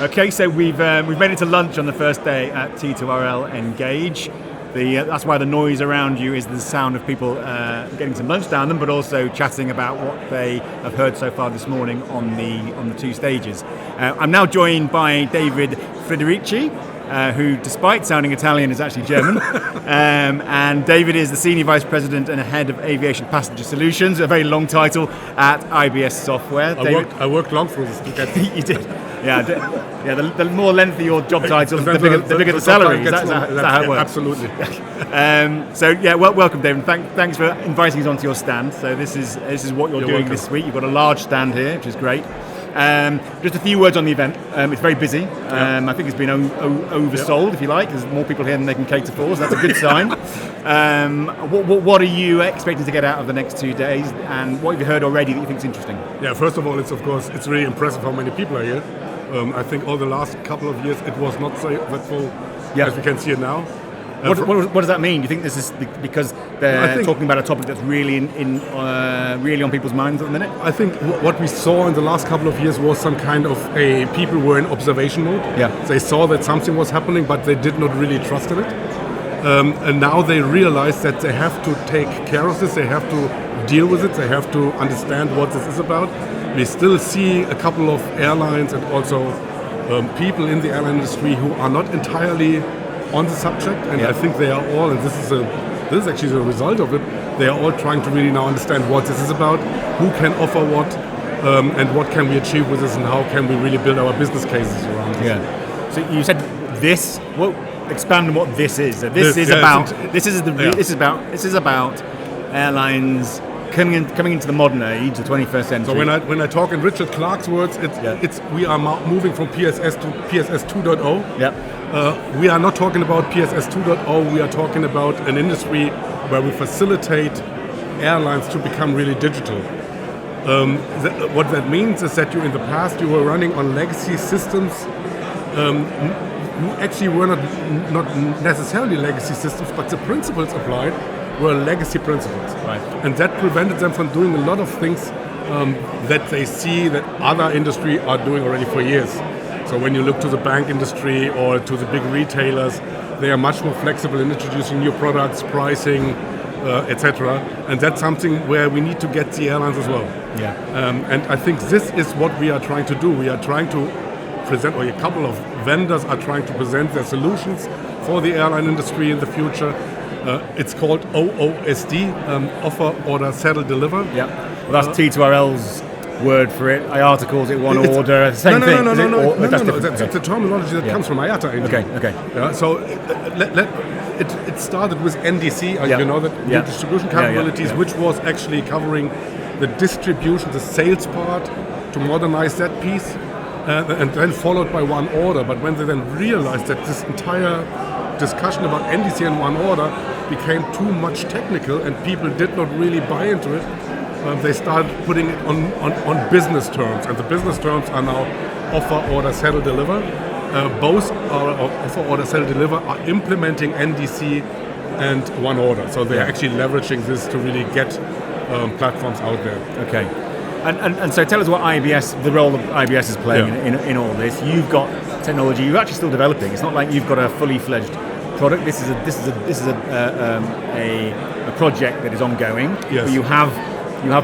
Okay, so we've made it to lunch on the first day at T2RL Engage. That's why the noise around you is the sound of people getting some lunch down them, but also chatting about what they have heard so far this morning on the two stages. I'm now joined by David Friderici, who, despite sounding Italian, is actually German. And David is the Senior Vice President and Head of Aviation Passenger Solutions, a very long title at IBS Software. I worked long through this. You did. Yeah, the more lengthy your job title, the bigger the salary. Is that how it works? Absolutely. Welcome, David. Thanks for inviting us onto your stand. So this is what you're doing welcome. this week. You've got a large stand here, which is great. Just a few words on the event. It's very busy. I think it's been oversold, if you like. There's more people here than they can cater for, so that's a good sign. What are you expecting to get out of the next 2 days, and what have you heard already that you think is interesting? Yeah, first of all, it's really impressive how many people are here. I think all the last couple of years it was not so that full as we can see it now. What does that mean? Do you think this is because they're talking about a topic that's really really on people's minds at the minute? I think what we saw in the last couple of years was some kind of people were in observation mode. Yeah. They saw that something was happening, but they did not really trust in it. And now they realize that they have to take care of this, they have to deal with it, they have to understand what this is about. We still see a couple of airlines and also people in the airline industry who are not entirely on the subject, and I think they are all, and this is actually the result of it, they are all trying to really now understand what this is about, who can offer what, and what can we achieve with this, and how can we really build our business cases around this. Yeah. So you said this. Well, expand on what this is. This is about airlines coming into the modern age, the 21st century. So when I talk in Richard Clarke's words, we are moving from PSS to PSS 2.0. Yeah. We are not talking about PSS 2.0. We are talking about an industry where we facilitate airlines to become really digital. What that means is that in the past you were running on legacy systems. You actually were not necessarily legacy systems, but the principles applied were legacy principles. Right. And that prevented them from doing a lot of things that they see that other industry are doing already for years. So when you look to the bank industry or to the big retailers, they are much more flexible in introducing new products, pricing, etc. And that's something where we need to get the airlines as well. Yeah. And I think this is what we are trying to do. We are trying to present, or a couple of vendors are trying to present their solutions for the airline industry in the future. It's called OOSD, Offer, Order, Settle, Deliver. Yeah. Well, that's T2RL's word for it. IATA calls it one order. Same thing. No. That's It's a terminology that comes from IATA. Okay. Yeah, so it started with NDC, you know, the distribution capabilities, which was actually covering the distribution, the sales part, to modernize that piece, and then followed by one order. But when they then realized that this entire discussion about NDC and one order became too much technical and people did not really buy into it, they started putting it on business terms, and the business terms are now offer, order, settle, deliver. Both are offer, order, settle, deliver are implementing NDC and one order, so they're actually leveraging this to really get platforms out there. Okay, and so tell us what the role of IBS is playing in all this. You've got technology you're actually still developing. It's not like you've got a fully fledged product. This is a project that is ongoing. Yes. But you have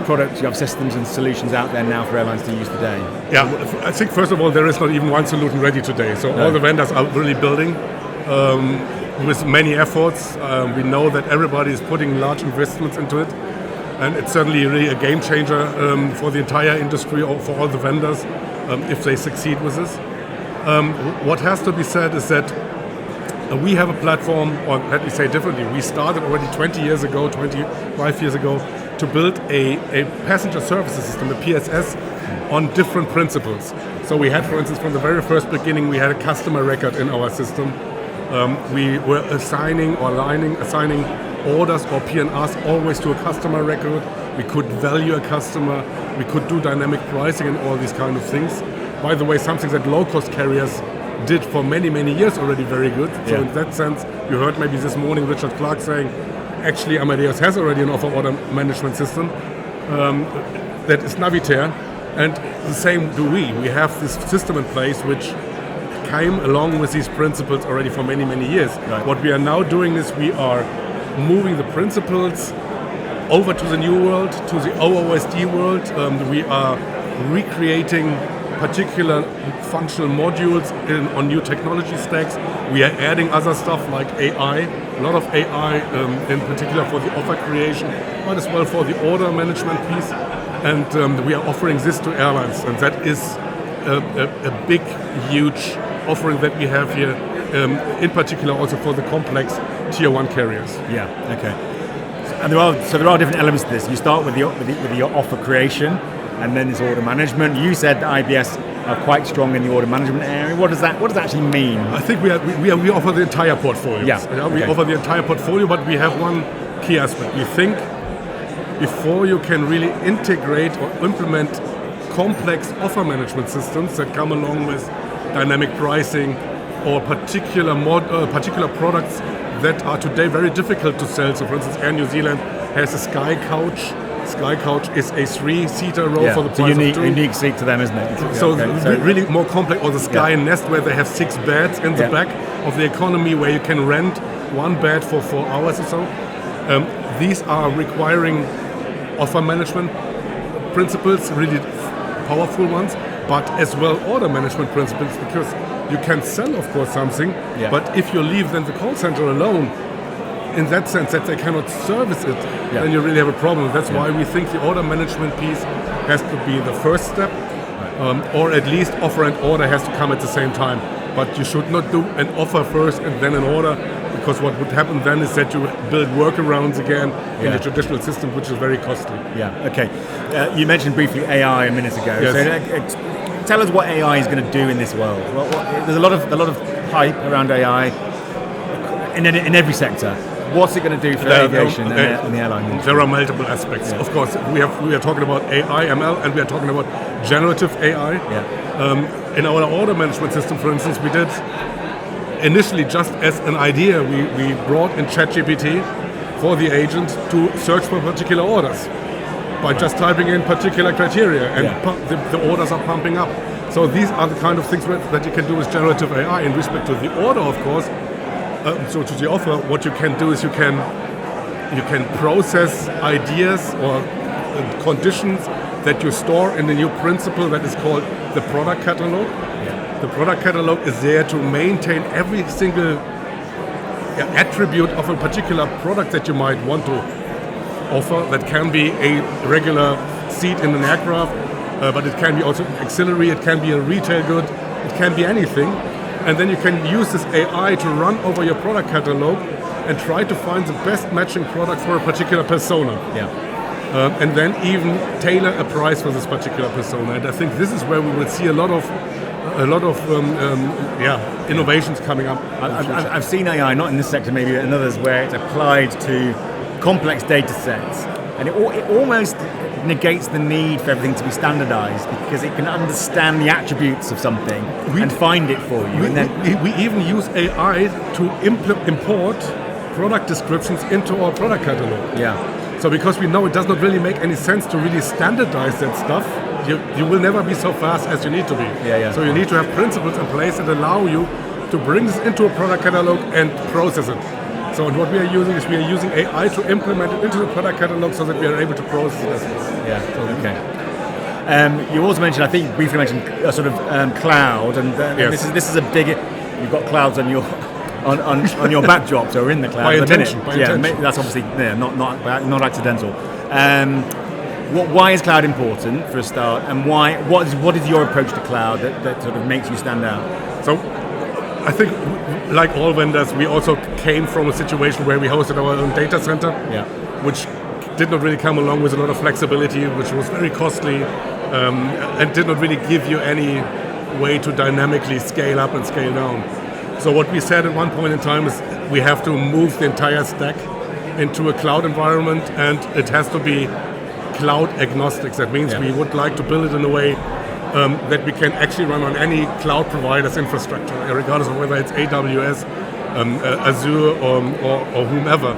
products, you have systems and solutions out there now for airlines to use today. Yeah, I think first of all there is not even one solution ready today. So all the vendors are really building with many efforts. We know that everybody is putting large investments into it, and it's certainly really a game changer for the entire industry or for all the vendors if they succeed with this. What has to be said is that we have a platform, or let me say differently, we started already 25 years ago, to build a passenger services system, a PSS, on different principles. So we had, for instance, from the very first beginning, we had a customer record in our system. We were assigning orders or PNRs always to a customer record. We could value a customer. We could do dynamic pricing and all these kind of things. By the way, something that low-cost carriers did for many, many years already very good. So in that sense, you heard maybe this morning Richard Clarke saying, actually Amadeus has already an offer order management system that is Navitaire, and the same do we. We have this system in place which came along with these principles already for many, many years. Right. What we are now doing is we are moving the principles over to the new world, to the OOSD world. We are recreating particular functional modules on new technology stacks. We are adding other stuff like AI, a lot of AI in particular for the offer creation, but as well for the order management piece. And we are offering this to airlines, and that is a big, huge offering that we have here, in particular also for the complex Tier 1 carriers. Yeah, okay. And there are different elements to this. You start with your offer creation, and then there's order management. You said that IBS are quite strong in the order management area. What does that actually mean? I think we offer the entire portfolio. Yeah. We offer the entire portfolio, but we have one key aspect. We think before you can really integrate or implement complex offer management systems that come along with dynamic pricing or particular products that are today very difficult to sell. So for instance, Air New Zealand has a Sky Couch. Sky Couch is a 3-seater row for the price of 2. Unique seat to them, isn't it? So really more complex, or the Sky Nest where they have 6 beds in the back of the economy where you can rent one bed for 4 hours or so. These are requiring offer management principles, really powerful ones, but as well order management principles, because you can sell, of course, something, but if you leave then the call center alone, in that sense that they cannot service it, then you really have a problem. That's why we think the order management piece has to be the first step, or at least offer and order has to come at the same time. But you should not do an offer first and then an order, because what would happen then is that you build workarounds again in the traditional system, which is very costly. Yeah, okay. You mentioned briefly AI a minute ago. Yes. So, tell us what AI is going to do in this world. There's a lot of hype around AI in every sector. What's it going to do for aviation and the airline industry? There are multiple aspects. Of course, we are talking about AI, ML, and we are talking about generative AI. In our order management system, for instance, we did initially just as an idea, we brought in ChatGPT for the agent to search for particular orders by just typing in particular criteria, and the orders are pumping up. So these are the kind of things that you can do with generative AI. In respect to the order, of course, so to the offer, what you can do is you can process ideas or conditions that you store in the new principle that is called the product catalog. The product catalog is there to maintain every single attribute of a particular product that you might want to offer. That can be a regular seat in an aircraft, but it can be also auxiliary, it can be a retail good, it can be anything. And then you can use this AI to run over your product catalog and try to find the best matching product for a particular persona. And then even tailor a price for this particular persona. And I think this is where we will see a lot of innovations coming up. I've seen AI, not in this sector, maybe in others, where it's applied to complex data sets, and it almost negates the need for everything to be standardized, because it can understand the attributes of something and find it for you. We even use AI to import product descriptions into our product catalog. So because we know it does not really make any sense to really standardize that stuff, you will never be so fast as you need to be. So you need to have principles in place that allow you to bring this into a product catalog and process it. So what we are using is AI to implement it into the product catalog so that we are able to process it as well. You also mentioned, I think you briefly mentioned sort of cloud, and this is a big. You've got clouds on your on your backdrops or in the cloud. By intention. That's obviously not accidental. Why is cloud important for a start, and what is your approach to cloud that sort of makes you stand out? So I think, like all vendors, we also came from a situation where we hosted our own data center, which did not really come along with a lot of flexibility, which was very costly, and did not really give you any way to dynamically scale up and scale down. So what we said at one point in time is we have to move the entire stack into a cloud environment, and it has to be cloud-agnostic. That means we would like to build it in a way that we can actually run on any cloud provider's infrastructure, regardless of whether it's AWS, Azure, or whomever.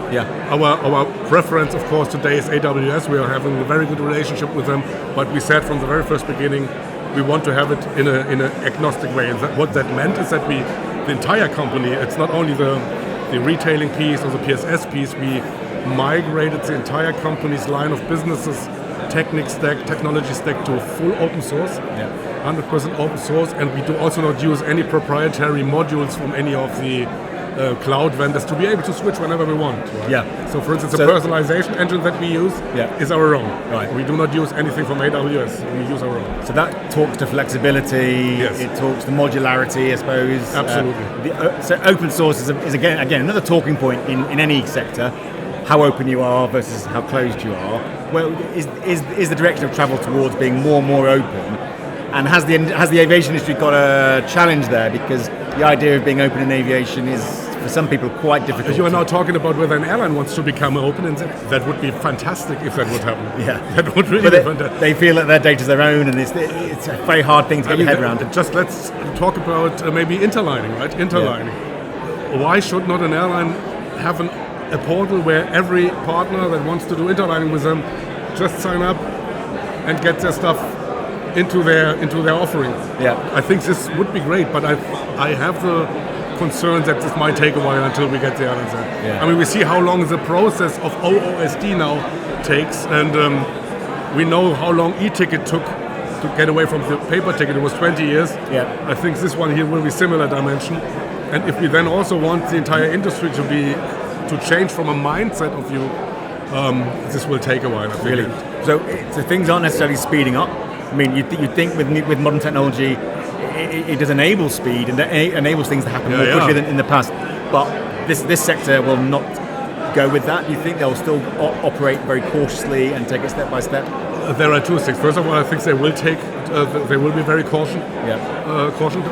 Our preference, of course, today is AWS. We are having a very good relationship with them, but we said from the very first beginning, we want to have it in an agnostic way. And what that meant is that the entire company, it's not only the retailing piece or the PSS piece, we migrated the entire company's line of businesses, technology stack to full open source, 100% open source, and we do also not use any proprietary modules from any of the cloud vendors to be able to switch whenever we want. Right? Yeah. So, for instance, the personalization engine that we use is our own. Right. We do not use anything from AWS. We use our own. So that talks to flexibility. Yes. It talks to modularity, I suppose. Absolutely. So open source is again another talking point in any sector. How open you are versus how closed you are. Well, is the direction of travel towards being more and more open? And has the aviation industry got a challenge there? Because the idea of being open in aviation is, for some people, quite difficult. You are now talking about whether an airline wants to become open, and that would be fantastic if that would happen. Yeah, that would really be fantastic. They feel that their data is their own, and it's a very hard thing to get your head around. Just let's talk about maybe interlining, right? Interlining. Yeah. Why should not an airline have a portal where every partner that wants to do interlining with them just sign up and get their stuff into their offering? Yeah, I think this would be great, but I have the concern that this might take a while until we get the airlines there. Yeah. I mean, we see how long the process of OOSD now takes, and we know how long e-ticket took to get away from the paper ticket. It was 20 years. Yeah, I think this one here will be similar dimension, and if we then also want the entire industry to change from a mindset of view, this will take a while, I think. Really? So things aren't necessarily speeding up. I mean, you think with modern technology, it does enable speed and it enables things to happen more quickly than in the past. But this sector will not go with that. You think they'll still operate very cautiously and take it step by step? There are two things. First of all, I think they will be very cautioned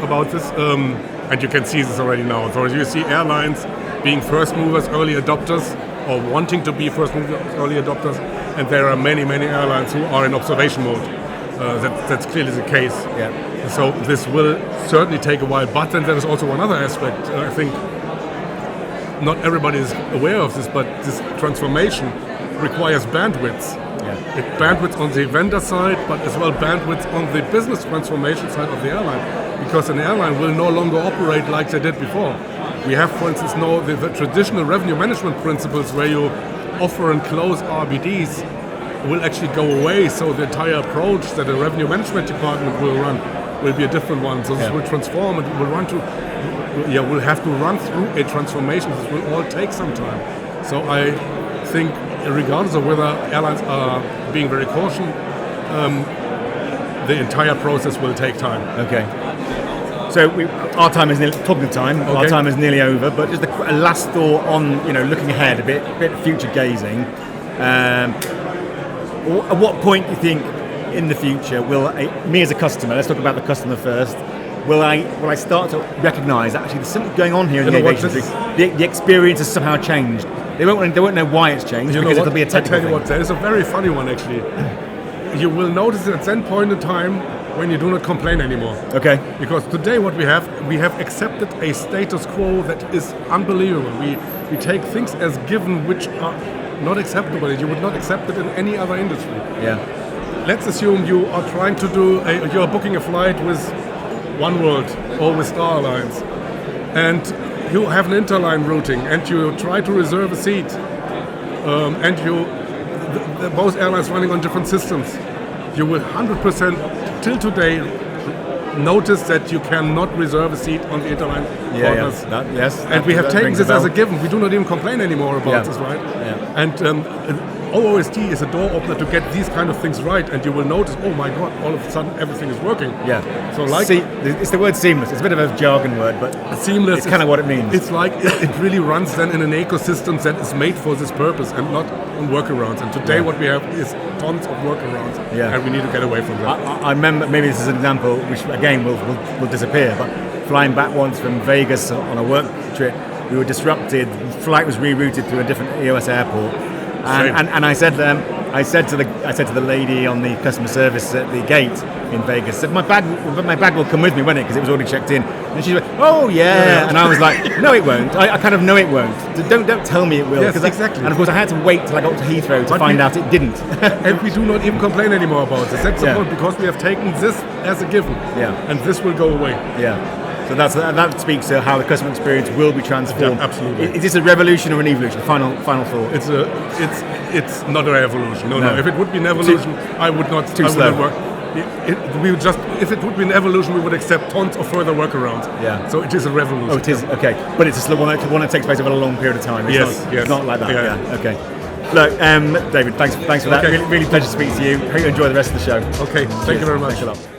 about this. And you can see this already now. So you see airlines being first movers, early adopters, or wanting to be first movers, early adopters, and there are many airlines who are in observation mode. That's clearly the case. Yeah. So this will certainly take a while. But then there is also one other aspect. I think not everybody is aware of this, but this transformation requires bandwidth. Yeah. Bandwidth on the vendor side, but as well bandwidth on the business transformation side of the airline, because an airline will no longer operate like they did before. We have, for instance, now the traditional revenue management principles where you offer and close RBDs will actually go away. So the entire approach that a revenue management department will run will be a different one. So this will transform and we'll have to run through a transformation. This will all take some time. So I think, regardless of whether airlines are being very cautious, the entire process will take time. Okay. So our time is Our time is nearly over. But just a last thought on looking ahead, a bit future gazing. At what point do you think in the future will me as a customer? Let's talk about the customer first. Will I start to recognise actually there's something going on here in the aviation industry? The experience has somehow changed. They won't know why it's changed because it'll be a technical thing. I tell you what, there is a very funny one actually. You will notice at that point in time when you do not complain anymore. Okay. Because today what we have accepted a status quo that is unbelievable. We take things as given which are not acceptable. You would not accept it in any other industry. Yeah. Let's assume you are trying to you are booking a flight with OneWorld or with Star Alliance, and you have an interline routing, and you try to reserve a seat, and both airlines running on different systems. You will 100% till today notice that you cannot reserve a seat on the interline partners. Yes. And we have taken this as a given. We do not even complain anymore about this, right? Yeah. And OOSD is a door opener to get these kind of things right, and you will notice, oh my God, all of a sudden everything is working. Yeah. So it's the word seamless. It's a bit of a jargon word, but seamless. It's kind of what it means. It's like it really runs then in an ecosystem that is made for this purpose and not on workarounds. And today what we have is tons of workarounds, and we need to get away from that. I remember, maybe this is an example which again will disappear, but flying back once from Vegas on a work trip, we were disrupted. The flight was rerouted to a different EOS airport. And I said to them, I said to the lady on the customer service at the gate in Vegas, said my bag will come with me, won't it? Because it was already checked in. And she went, oh yeah. And I was like, no, it won't. I kind of know it won't. Don't tell me it will. Yes, exactly. And of course, I had to wait till I got to Heathrow to find out it didn't. And we do not even complain anymore about this. That's the point, because we have taken this as a given. Yeah. And this will go away. Yeah. So that speaks to how the customer experience will be transformed. Yeah, absolutely. Is this a revolution or an evolution? Final thought. It's not a revolution. No. If it would be an evolution, I would not. Too slow. Work. If it would be an evolution, we would accept tons of further workarounds. Yeah. So it is a revolution. Oh, it is. Okay. But it's a slow one that takes place over a long period of time. It's not like that. Yeah. Okay. Look, David, thanks for that. Okay. Really pleasure to speak to you. Hope you enjoy the rest of the show. Okay. Thank you very much. Thanks a lot.